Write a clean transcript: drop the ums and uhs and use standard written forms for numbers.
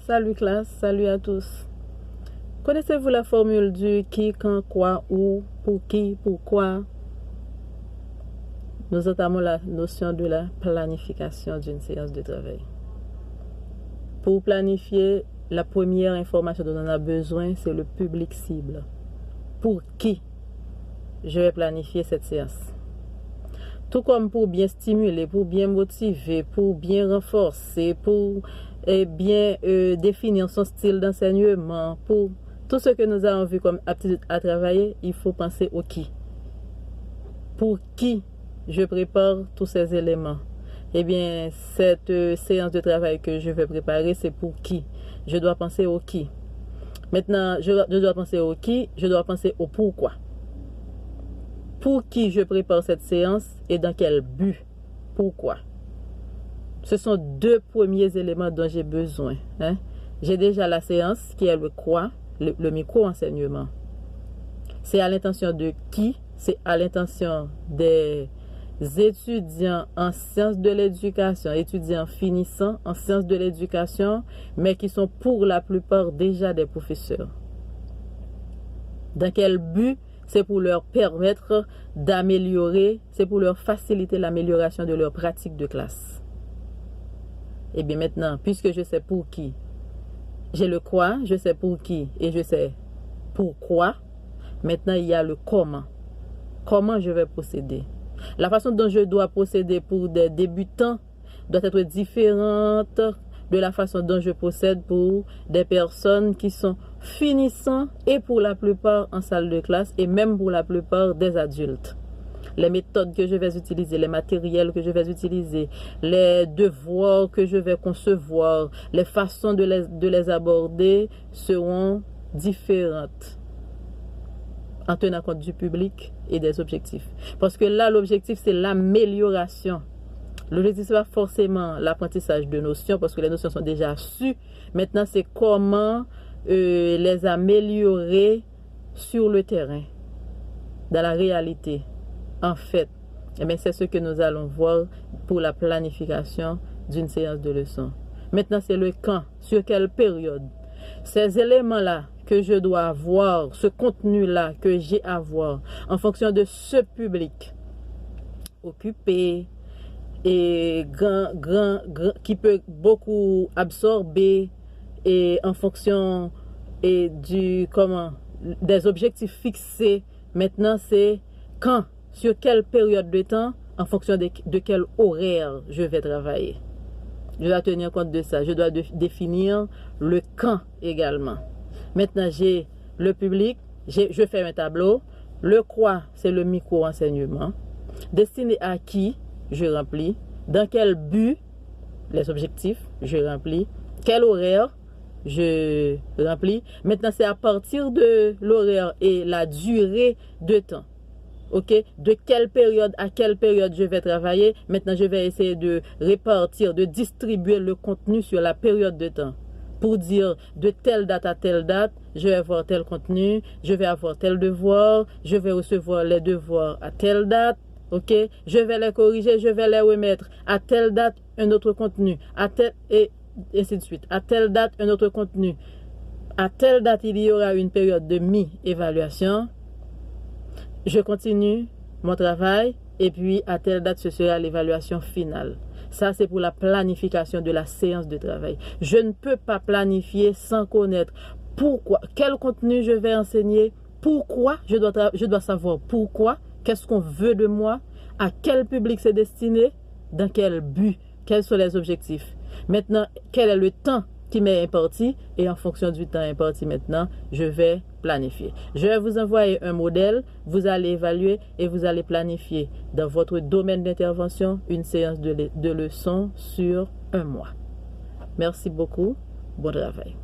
Salut classe, salut à tous. Connaissez-vous la formule du qui, quand, quoi, où, pour qui, pourquoi? Nous entamons la notion de la planification d'une séance de travail. Pour planifier, la première information dont on a besoin, c'est le public cible. Pour qui je vais planifier cette séance? Tout comme pour bien stimuler, pour bien motiver, pour bien renforcer, pour bien définir son style d'enseignement, pour tout ce que nous avons vu comme aptitude à travailler, il faut penser au qui. Pour qui je prépare tous ces éléments? Eh bien, cette séance de travail que je vais préparer, c'est pour qui? Je dois penser au qui. Maintenant, je dois penser au qui, je dois penser au pourquoi. Pour qui je prépare cette séance et dans quel but? Pourquoi? Ce sont deux premiers éléments dont j'ai besoin. J'ai déjà la séance qui est le quoi, le micro-enseignement. C'est à l'intention de qui? C'est à l'intention des étudiants en sciences de l'éducation, étudiants finissants en sciences de l'éducation, mais qui sont pour la plupart déjà des professeurs. Dans quel but? C'est pour leur permettre d'améliorer, c'est pour leur faciliter l'amélioration de leur pratique de classe. Et bien maintenant, puisque je sais pour qui, j'ai le quoi, je sais pour qui et je sais pourquoi, maintenant il y a le comment. Comment je vais procéder? La façon dont je dois procéder pour des débutants doit être différente de la façon dont je procède pour des personnes qui sont finissants et pour la plupart en salle de classe et même pour la plupart des adultes. Les méthodes que je vais utiliser, les matériels que je vais utiliser, les devoirs que je vais concevoir, les façons de les aborder seront différentes en tenant compte du public et des objectifs. Parce que là, l'objectif, c'est l'amélioration. L'objectif, ce n'est pas forcément l'apprentissage de notions, parce que les notions sont déjà sues. Maintenant, c'est comment les améliorer sur le terrain, dans la réalité. En fait, c'est ce que nous allons voir pour la planification d'une séance de leçon. Maintenant, c'est le quand, sur quelle période. Ces éléments-là que je dois avoir, ce contenu-là que j'ai à voir, en fonction de ce public occupé et grand, qui peut beaucoup absorber, et en fonction des objectifs fixés. Maintenant, c'est quand, sur quelle période de temps, en fonction de quel horaire je vais travailler. Je dois tenir compte de ça. Je dois définir le quand également. Maintenant, j'ai le public, je fais un tableau. Le quoi, c'est le micro-enseignement. Destiné à qui, je remplis. Dans quel but, les objectifs, je remplis. Quel horaire, je remplis. Maintenant, c'est à partir de l'horaire et la durée de temps. OK? De quelle période à quelle période je vais travailler. Maintenant, je vais essayer de répartir, de distribuer le contenu sur la période de temps. Pour dire de telle date à telle date, je vais avoir tel contenu, je vais avoir tel devoir, je vais recevoir les devoirs à telle date. OK? Je vais les corriger, je vais les remettre. À telle date, un autre contenu. Et ainsi de suite. À telle date, un autre contenu. À telle date, il y aura une période de mi-évaluation. Je continue mon travail et puis à telle date, ce sera l'évaluation finale. Ça, c'est pour la planification de la séance de travail. Je ne peux pas planifier sans connaître pourquoi, quel contenu je vais enseigner, pourquoi, je dois savoir pourquoi, qu'est-ce qu'on veut de moi, à quel public c'est destiné, dans quel but, quels sont les objectifs. Maintenant, quel est le temps qui m'est imparti et en fonction du temps imparti maintenant, je vais planifier. Je vais vous envoyer un modèle, vous allez évaluer et vous allez planifier dans votre domaine d'intervention une séance de leçon sur un mois. Merci beaucoup, bon travail.